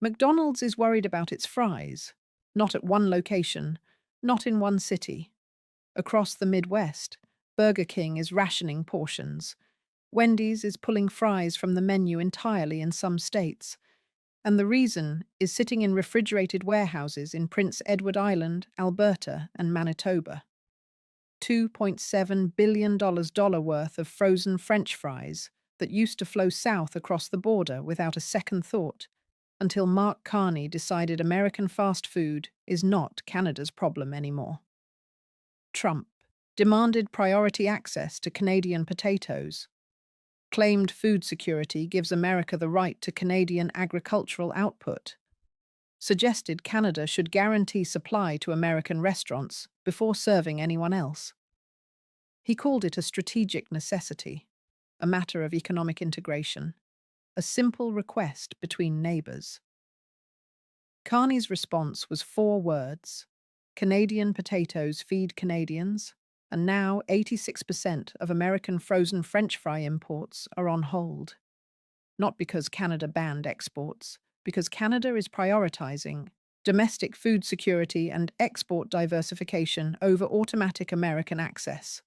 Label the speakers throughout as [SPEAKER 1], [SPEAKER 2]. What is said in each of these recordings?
[SPEAKER 1] McDonald's is worried about its fries, not at one location, not in one city. Across the Midwest, Burger King is rationing portions. Wendy's is pulling fries from the menu entirely in some states. And the reason is sitting in refrigerated warehouses in Prince Edward Island, Alberta, and Manitoba. $2.7 billion worth of frozen French fries that used to flow south across the border without a second thought, until Mark Carney decided American fast food is not Canada's problem anymore. Trump demanded priority access to Canadian potatoes, claimed food security gives America the right to Canadian agricultural output, suggested Canada should guarantee supply to American restaurants before serving anyone else. He called it a strategic necessity, a matter of economic integration, a simple request between neighbours. Carney's response was 4 words: Canadian potatoes feed Canadians, and now 86% of American frozen French fry imports are on hold. Not because Canada banned exports, because Canada is prioritizing domestic food security and export diversification over automatic American access.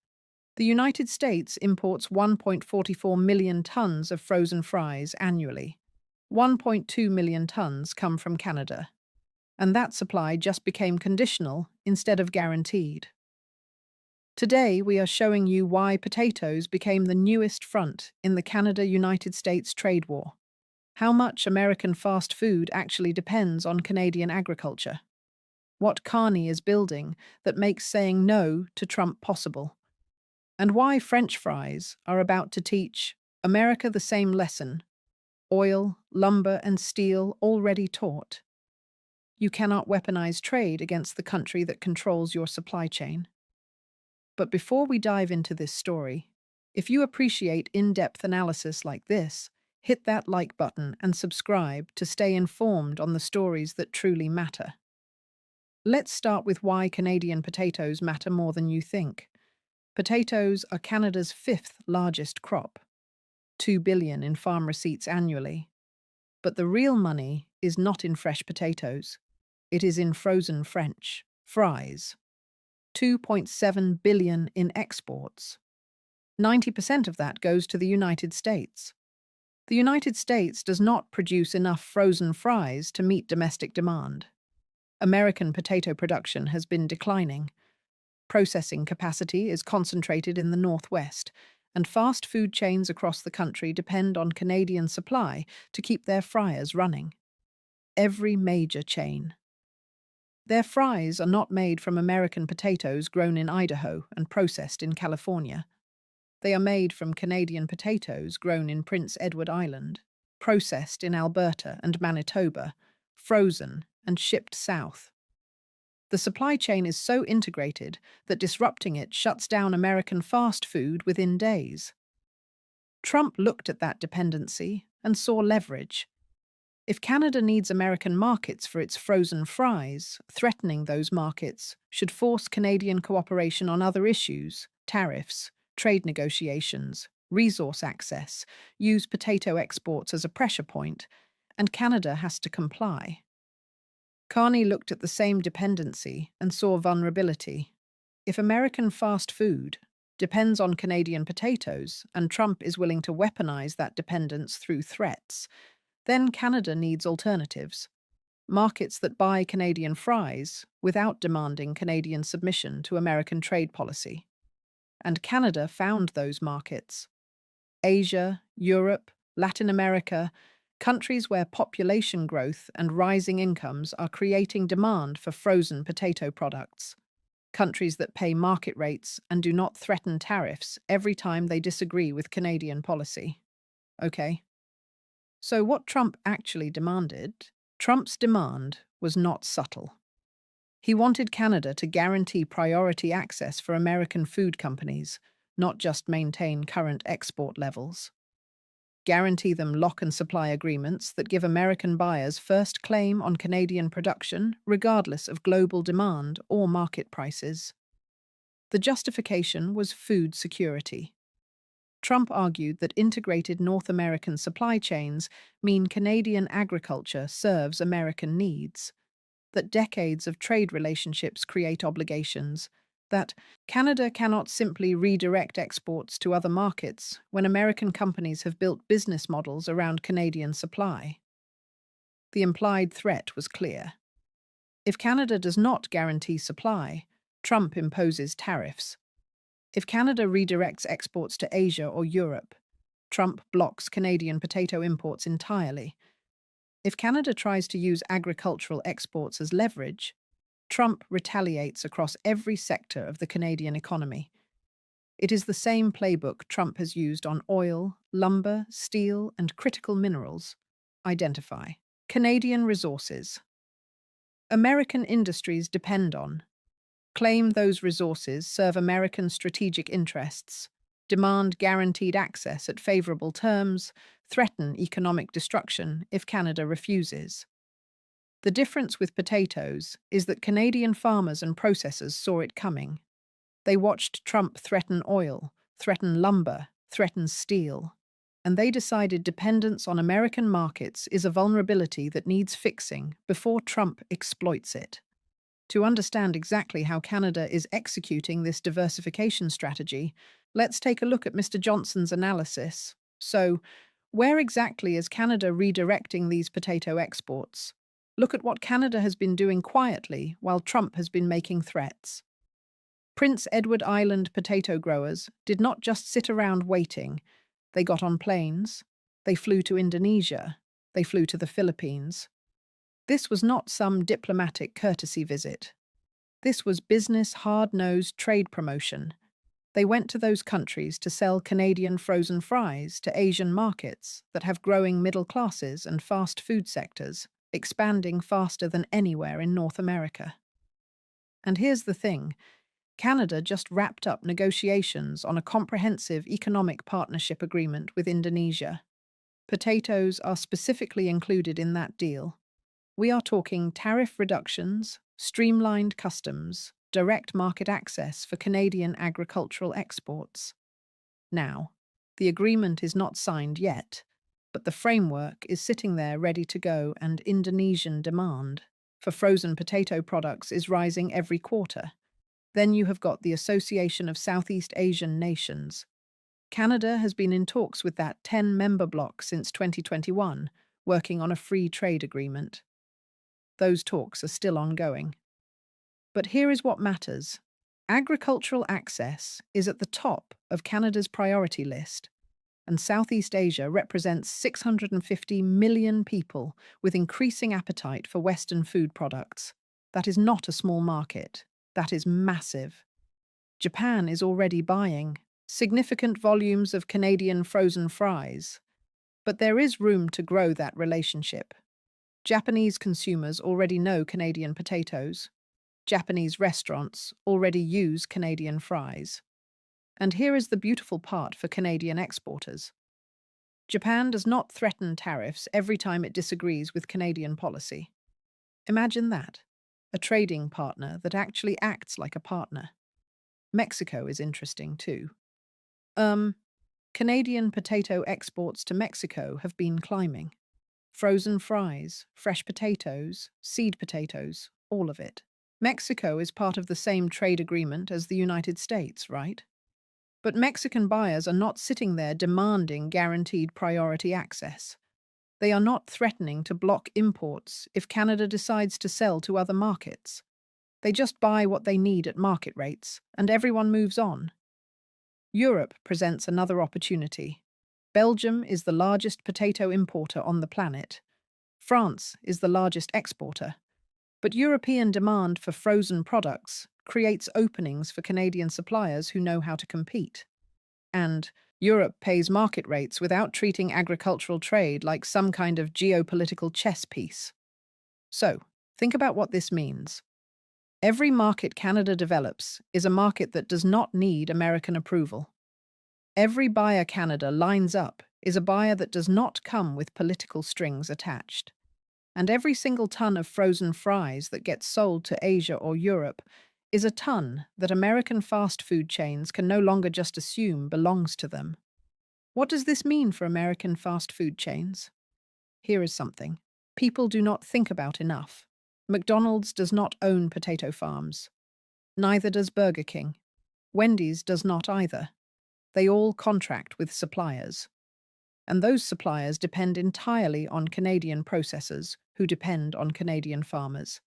[SPEAKER 1] The United States imports 1.44 million tons of frozen fries annually. 1.2 million tons come from Canada. And that supply just became conditional instead of guaranteed. Today, we are showing you why potatoes became the newest front in the Canada-United States trade war. How much American fast food actually depends on Canadian agriculture. What Carney is building that makes saying no to Trump possible. And why French fries are about to teach America the same lesson: oil, lumber, and steel already taught. You cannot weaponize trade against the country that controls your supply chain. But before we dive into this story, if you appreciate in-depth analysis like this, hit that like button and subscribe to stay informed on the stories that truly matter. Let's start with why Canadian potatoes matter more than you think. Potatoes are Canada's 5th largest crop, 2 billion in farm receipts annually. But the real money is not in fresh potatoes. It is in frozen French fries. 2.7 billion in exports. 90% of that goes to the United States. The United States does not produce enough frozen fries to meet domestic demand. American potato production has been declining. Processing capacity is concentrated in the Northwest, and fast food chains across the country depend on Canadian supply to keep their fryers running. Every major chain. Their fries are not made from American potatoes grown in Idaho and processed in California. They are made from Canadian potatoes grown in Prince Edward Island, processed in Alberta and Manitoba, frozen and shipped south. The supply chain is so integrated that disrupting it shuts down American fast food within days. Trump looked at that dependency and saw leverage. If Canada needs American markets for its frozen fries, threatening those markets should force Canadian cooperation on other issues: tariffs, trade negotiations, resource access, use potato exports as a pressure point, and Canada has to comply. Carney looked at the same dependency and saw vulnerability. If American fast food depends on Canadian potatoes, and Trump is willing to weaponize that dependence through threats, then Canada needs alternatives. Markets that buy Canadian fries without demanding Canadian submission to American trade policy. And Canada found those markets. Asia, Europe, Latin America, countries where population growth and rising incomes are creating demand for frozen potato products. Countries that pay market rates and do not threaten tariffs every time they disagree with Canadian policy. Okay. So what Trump actually demanded? Trump's demand was not subtle. He wanted Canada to guarantee priority access for American food companies, not just maintain current export levels. Guarantee them lock and supply agreements that give American buyers first claim on Canadian production, regardless of global demand or market prices. The justification was food security. Trump argued that integrated North American supply chains mean Canadian agriculture serves American needs, that decades of trade relationships create obligations, that Canada cannot simply redirect exports to other markets when American companies have built business models around Canadian supply. The implied threat was clear. If Canada does not guarantee supply, Trump imposes tariffs. If Canada redirects exports to Asia or Europe, Trump blocks Canadian potato imports entirely. If Canada tries to use agricultural exports as leverage, Trump retaliates across every sector of the Canadian economy. It is the same playbook Trump has used on oil, lumber, steel, and critical minerals. Identify Canadian resources American industries depend on. Claim those resources serve American strategic interests, demand guaranteed access at favorable terms, threaten economic destruction if Canada refuses. The difference with potatoes is that Canadian farmers and processors saw it coming. They watched Trump threaten oil, threaten lumber, threaten steel, and they decided dependence on American markets is a vulnerability that needs fixing before Trump exploits it. To understand exactly how Canada is executing this diversification strategy, let's take a look at Mr. Johnson's analysis. So, where exactly is Canada redirecting these potato exports? Look at what Canada has been doing quietly while Trump has been making threats. Prince Edward Island potato growers did not just sit around waiting. They got on planes, they flew to Indonesia, they flew to the Philippines. This was not some diplomatic courtesy visit. This was business hard-nosed trade promotion. They went to those countries to sell Canadian frozen fries to Asian markets that have growing middle classes and fast food sectors, expanding faster than anywhere in North America. And here's the thing. Canada just wrapped up negotiations on a comprehensive economic partnership agreement with Indonesia. Potatoes are specifically included in that deal. We are talking tariff reductions, streamlined customs, direct market access for Canadian agricultural exports. Now, the agreement is not signed yet, but the framework is sitting there ready to go, and Indonesian demand for frozen potato products is rising every quarter. Then you have got the Association of Southeast Asian Nations. Canada has been in talks with that 10-member bloc since 2021, working on a free trade agreement. Those talks are still ongoing. But here is what matters. Agricultural access is at the top of Canada's priority list, and Southeast Asia represents 650 million people with increasing appetite for Western food products. That is not a small market. That is massive. Japan is already buying significant volumes of Canadian frozen fries, but there is room to grow that relationship. Japanese consumers already know Canadian potatoes. Japanese restaurants already use Canadian fries. And here is the beautiful part for Canadian exporters. Japan does not threaten tariffs every time it disagrees with Canadian policy. Imagine that. A trading partner that actually acts like a partner. Mexico is interesting too. Canadian potato exports to Mexico have been climbing. Frozen fries, fresh potatoes, seed potatoes, all of it. Mexico is part of the same trade agreement as the United States, right? But Mexican buyers are not sitting there demanding guaranteed priority access. They are not threatening to block imports if Canada decides to sell to other markets. They just buy what they need at market rates, and everyone moves on. Europe presents another opportunity. Belgium is the largest potato importer on the planet. France is the largest exporter. But European demand for frozen products creates openings for Canadian suppliers who know how to compete. And Europe pays market rates without treating agricultural trade like some kind of geopolitical chess piece. So, think about what this means. Every market Canada develops is a market that does not need American approval. Every buyer Canada lines up is a buyer that does not come with political strings attached. And every single ton of frozen fries that gets sold to Asia or Europe is a ton that American fast food chains can no longer just assume belongs to them. What does this mean for American fast food chains? Here is something people do not think about enough. McDonald's does not own potato farms. Neither does Burger King. Wendy's does not either. They all contract with suppliers. And those suppliers depend entirely on Canadian processors who depend on Canadian farmers.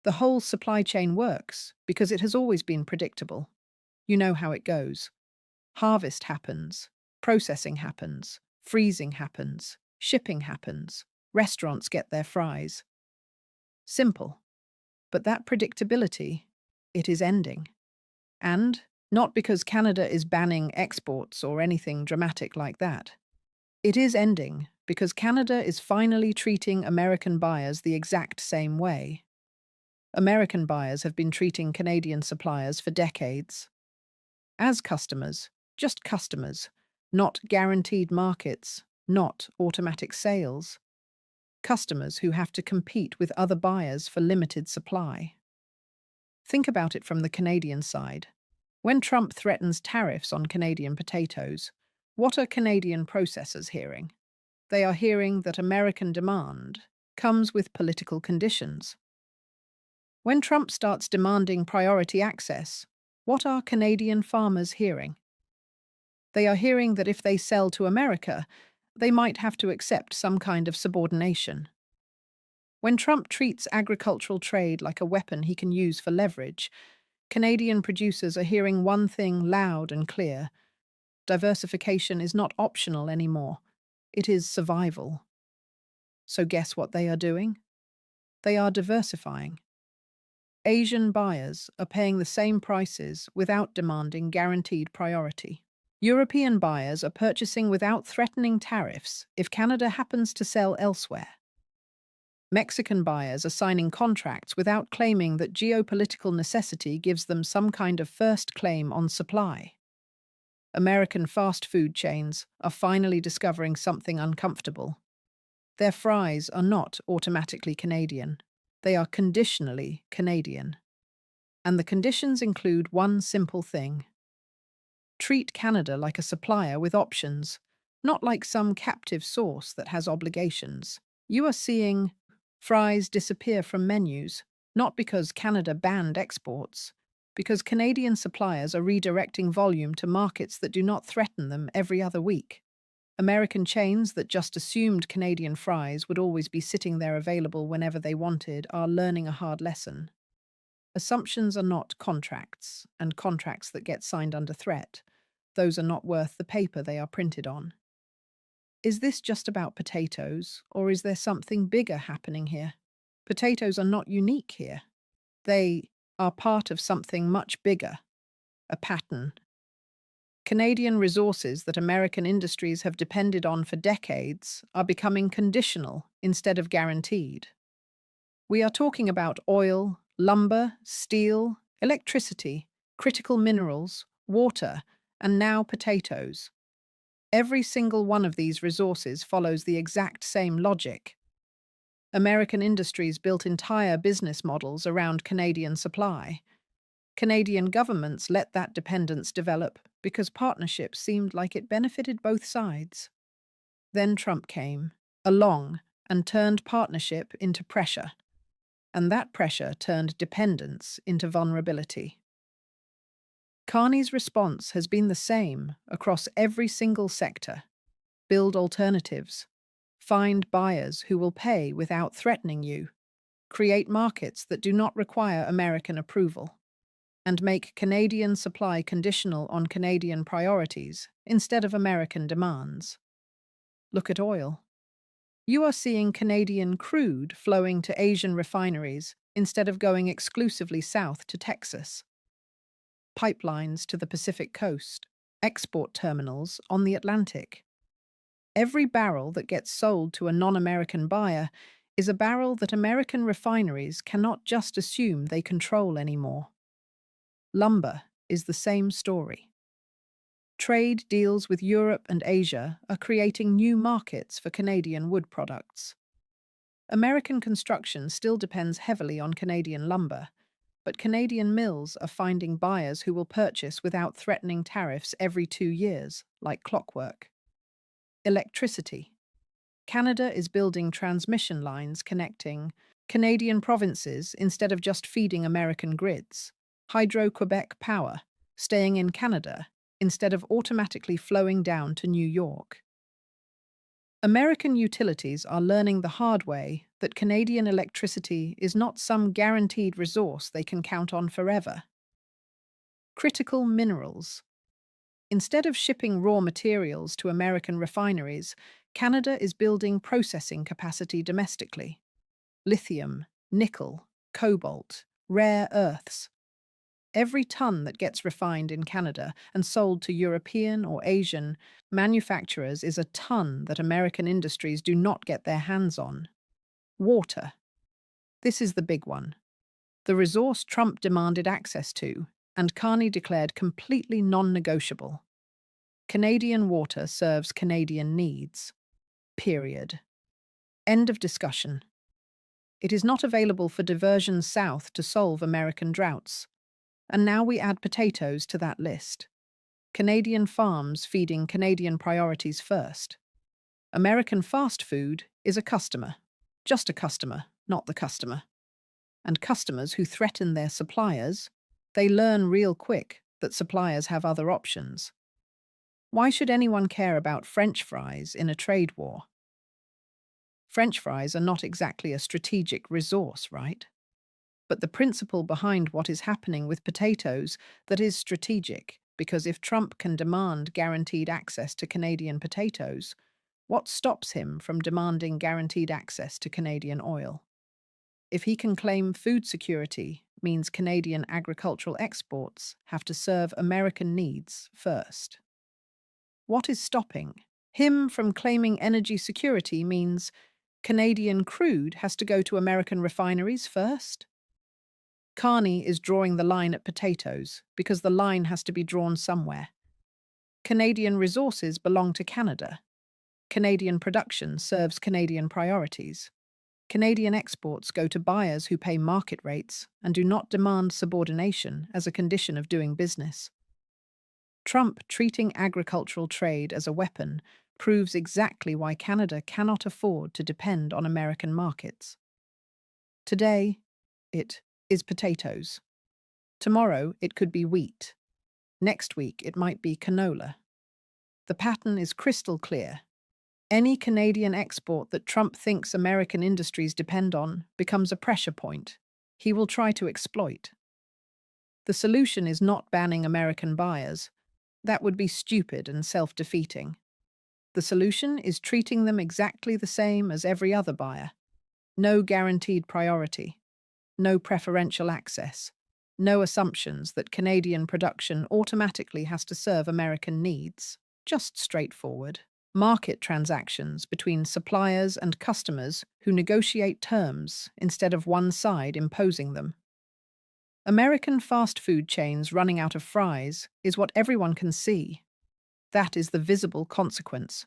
[SPEAKER 1] The whole supply chain works because it has always been predictable. You know how it goes. Harvest happens, processing happens, freezing happens, shipping happens, restaurants get their fries. Simple. But that predictability, it is ending. And not because Canada is banning exports or anything dramatic like that. It is ending because Canada is finally treating American buyers the exact same way. American buyers have been treating Canadian suppliers for decades as customers, just customers, not guaranteed markets, not automatic sales. Customers who have to compete with other buyers for limited supply. Think about it from the Canadian side. When Trump threatens tariffs on Canadian potatoes, what are Canadian processors hearing? They are hearing that American demand comes with political conditions. When Trump starts demanding priority access, what are Canadian farmers hearing? They are hearing that if they sell to America, they might have to accept some kind of subordination. When Trump treats agricultural trade like a weapon he can use for leverage, Canadian producers are hearing one thing loud and clear. Diversification is not optional anymore. It is survival. So guess what they are doing? They are diversifying. Asian buyers are paying the same prices without demanding guaranteed priority. European buyers are purchasing without threatening tariffs if Canada happens to sell elsewhere. Mexican buyers are signing contracts without claiming that geopolitical necessity gives them some kind of first claim on supply. American fast food chains are finally discovering something uncomfortable. Their fries are not automatically Canadian. They are conditionally Canadian. And the conditions include one simple thing. Treat Canada like a supplier with options, not like some captive source that has obligations. You are seeing fries disappear from menus, not because Canada banned exports, because Canadian suppliers are redirecting volume to markets that do not threaten them every other week. American chains that just assumed Canadian fries would always be sitting there available whenever they wanted are learning a hard lesson. Assumptions are not contracts, and contracts that get signed under threat, those are not worth the paper they are printed on. Is this just about potatoes, or is there something bigger happening here? Potatoes are not unique here. They are part of something much bigger, a pattern. Canadian resources that American industries have depended on for decades are becoming conditional instead of guaranteed. We are talking about oil, lumber, steel, electricity, critical minerals, water, and now potatoes. Every single one of these resources follows the exact same logic. American industries built entire business models around Canadian supply. Canadian governments let that dependence develop because partnership seemed like it benefited both sides. Then Trump came along and turned partnership into pressure, and that pressure turned dependence into vulnerability. Carney's response has been the same across every single sector. Build alternatives. Find buyers who will pay without threatening you. Create markets that do not require American approval. And make Canadian supply conditional on Canadian priorities instead of American demands. Look at oil. You are seeing Canadian crude flowing to Asian refineries instead of going exclusively south to Texas. Pipelines to the Pacific coast, export terminals on the Atlantic. Every barrel that gets sold to a non-American buyer is a barrel that American refineries cannot just assume they control anymore. Lumber is the same story. Trade deals with Europe and Asia are creating new markets for Canadian wood products. American construction still depends heavily on Canadian lumber, but Canadian mills are finding buyers who will purchase without threatening tariffs every 2 years, like clockwork. Electricity. Canada is building transmission lines connecting Canadian provinces instead of just feeding American grids. Hydro-Quebec power, staying in Canada instead of automatically flowing down to New York. American utilities are learning the hard way that Canadian electricity is not some guaranteed resource they can count on forever. Critical minerals. Instead of shipping raw materials to American refineries, Canada is building processing capacity domestically. Lithium, nickel, cobalt, rare earths. Every ton that gets refined in Canada and sold to European or Asian manufacturers is a ton that American industries do not get their hands on. Water. This is the big one. The resource Trump demanded access to, and Carney declared completely non-negotiable. Canadian water serves Canadian needs. Period. End of discussion. It is not available for diversion south to solve American droughts. And now we add potatoes to that list. Canadian farms feeding Canadian priorities first. American fast food is a customer. Just a customer, not the customer. And customers who threaten their suppliers, they learn real quick that suppliers have other options. Why should anyone care about French fries in a trade war? French fries are not exactly a strategic resource, right? But the principle behind what is happening with potatoes that is strategic, because if Trump can demand guaranteed access to Canadian potatoes, what stops him from demanding guaranteed access to Canadian oil? If he can claim food security means Canadian agricultural exports have to serve American needs first. What is stopping him from claiming energy security means Canadian crude has to go to American refineries first? Carney is drawing the line at potatoes because the line has to be drawn somewhere. Canadian resources belong to Canada. Canadian production serves Canadian priorities. Canadian exports go to buyers who pay market rates and do not demand subordination as a condition of doing business. Trump treating agricultural trade as a weapon proves exactly why Canada cannot afford to depend on American markets. Today, it is potatoes. Tomorrow, it could be wheat. Next week, it might be canola. The pattern is crystal clear. Any Canadian export that Trump thinks American industries depend on becomes a pressure point he will try to exploit. The solution is not banning American buyers. That would be stupid and self-defeating. The solution is treating them exactly the same as every other buyer. No guaranteed priority. No preferential access. No assumptions that Canadian production automatically has to serve American needs. Just straightforward. Market transactions between suppliers and customers who negotiate terms instead of one side imposing them. American fast food chains running out of fries is what everyone can see. That is the visible consequence.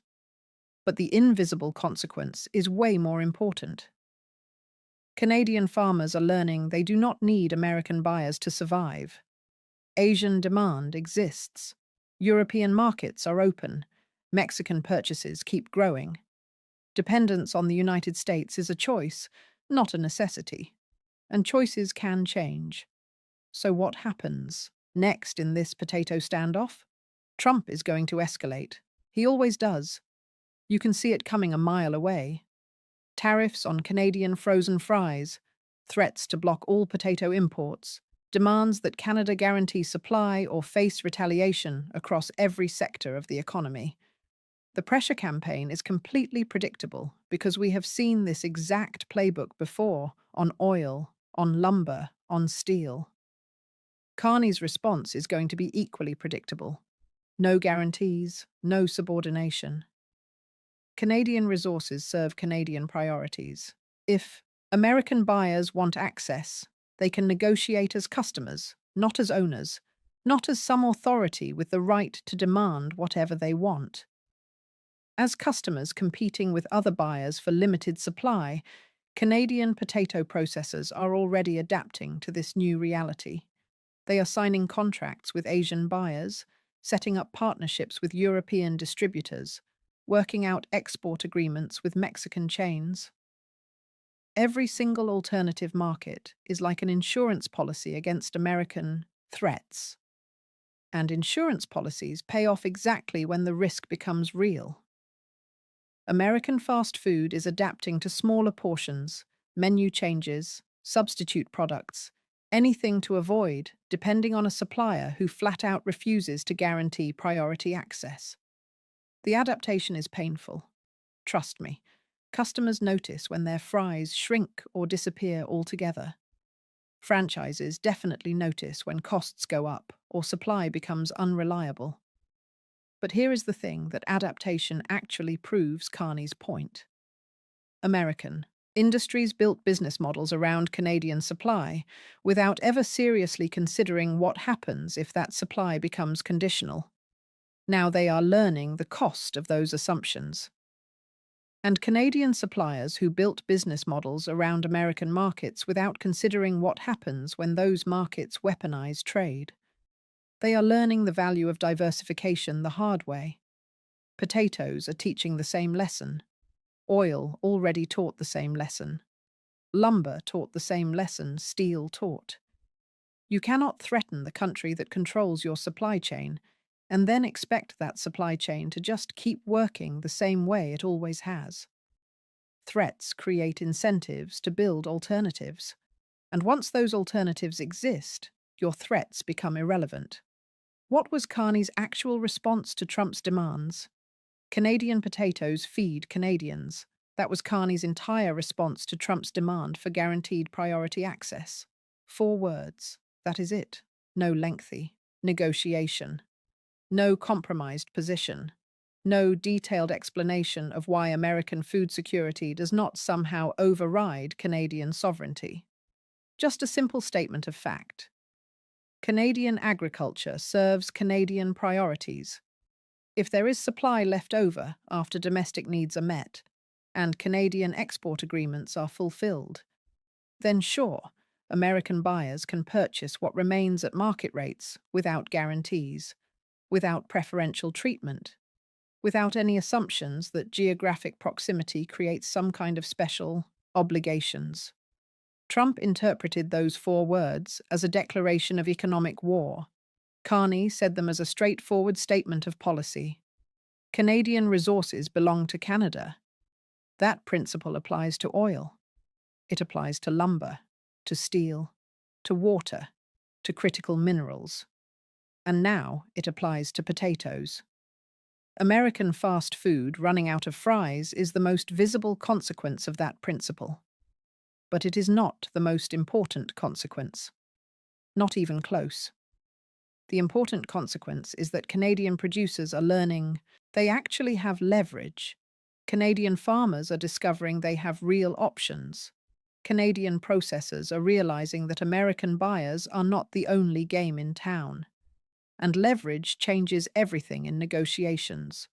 [SPEAKER 1] But the invisible consequence is way more important. Canadian farmers are learning they do not need American buyers to survive. Asian demand exists. European markets are open. Mexican purchases keep growing. Dependence on the United States is a choice, not a necessity. And choices can change. So what happens next in this potato standoff? Trump is going to escalate. He always does. You can see it coming a mile away. Tariffs on Canadian frozen fries, threats to block all potato imports, demands that Canada guarantee supply or face retaliation across every sector of the economy. The pressure campaign is completely predictable because we have seen this exact playbook before on oil, on lumber, on steel. Carney's response is going to be equally predictable. No guarantees, no subordination. Canadian resources serve Canadian priorities. If American buyers want access, they can negotiate as customers, not as owners, not as some authority with the right to demand whatever they want. As customers competing with other buyers for limited supply, Canadian potato processors are already adapting to this new reality. They are signing contracts with Asian buyers, setting up partnerships with European distributors, working out export agreements with Mexican chains. Every single alternative market is like an insurance policy against American threats. And insurance policies pay off exactly when the risk becomes real. American fast food is adapting to smaller portions, menu changes, substitute products, anything to avoid depending on a supplier who flat out refuses to guarantee priority access. The adaptation is painful. Trust me, customers notice when their fries shrink or disappear altogether. Franchises definitely notice when costs go up or supply becomes unreliable. But here is the thing that adaptation actually proves Carney's point. American industries built business models around Canadian supply without ever seriously considering what happens if that supply becomes conditional. Now they are learning the cost of those assumptions. And Canadian suppliers who built business models around American markets without considering what happens when those markets weaponize trade. They are learning the value of diversification the hard way. Potatoes are teaching the same lesson. Oil already taught the same lesson. Lumber taught the same lesson steel taught. You cannot threaten the country that controls your supply chain and then expect that supply chain to just keep working the same way it always has. Threats create incentives to build alternatives. And once those alternatives exist, your threats become irrelevant. What was Carney's actual response to Trump's demands? Canadian potatoes feed Canadians. That was Carney's entire response to Trump's demand for guaranteed priority access. 4 words. That is it. No lengthy negotiation. No compromised position. No detailed explanation of why American food security does not somehow override Canadian sovereignty. Just a simple statement of fact. Canadian agriculture serves Canadian priorities. If there is supply left over after domestic needs are met, and Canadian export agreements are fulfilled, then sure, American buyers can purchase what remains at market rates without guarantees, without preferential treatment, without any assumptions that geographic proximity creates some kind of special obligations. Trump interpreted those 4 words as a declaration of economic war. Carney said them as a straightforward statement of policy. Canadian resources belong to Canada. That principle applies to oil. It applies to lumber, to steel, to water, to critical minerals. And now it applies to potatoes. American fast food running out of fries is the most visible consequence of that principle. But it is not the most important consequence. Not even close. The important consequence is that Canadian producers are learning they actually have leverage. Canadian farmers are discovering they have real options. Canadian processors are realizing that American buyers are not the only game in town. And leverage changes everything in negotiations.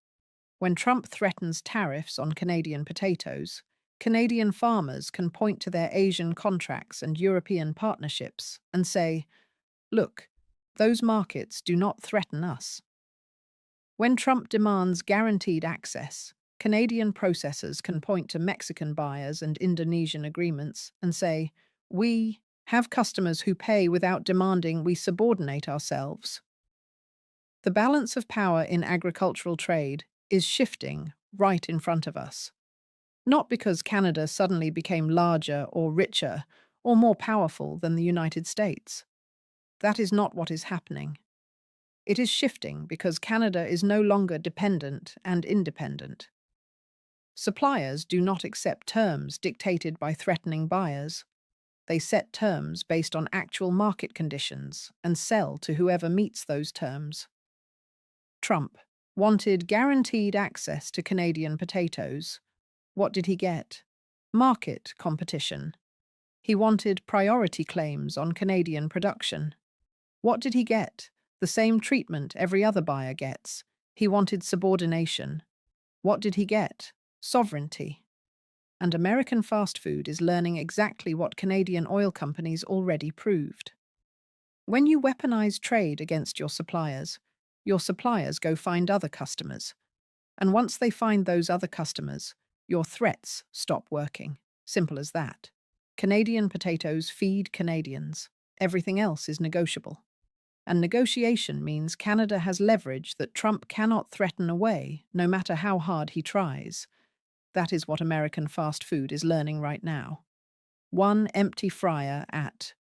[SPEAKER 1] When Trump threatens tariffs on Canadian potatoes, Canadian farmers can point to their Asian contracts and European partnerships and say, look, those markets do not threaten us. When Trump demands guaranteed access, Canadian processors can point to Mexican buyers and Indonesian agreements and say, we have customers who pay without demanding we subordinate ourselves. The balance of power in agricultural trade is shifting right in front of us. Not because Canada suddenly became larger or richer or more powerful than the United States. That is not what is happening. It is shifting because Canada is no longer dependent and independent. Suppliers do not accept terms dictated by threatening buyers. They set terms based on actual market conditions and sell to whoever meets those terms. Trump wanted guaranteed access to Canadian potatoes. What did he get? Market competition. He wanted priority claims on Canadian production. What did he get? The same treatment every other buyer gets. He wanted subordination. What did he get? Sovereignty. And American fast food is learning exactly what Canadian oil companies already proved. When you weaponize trade against your suppliers go find other customers. And once they find those other customers, your threats stop working. Simple as that. Canadian potatoes feed Canadians. Everything else is negotiable. And negotiation means Canada has leverage that Trump cannot threaten away, no matter how hard he tries. That is what American fast food is learning right now. One empty fryer at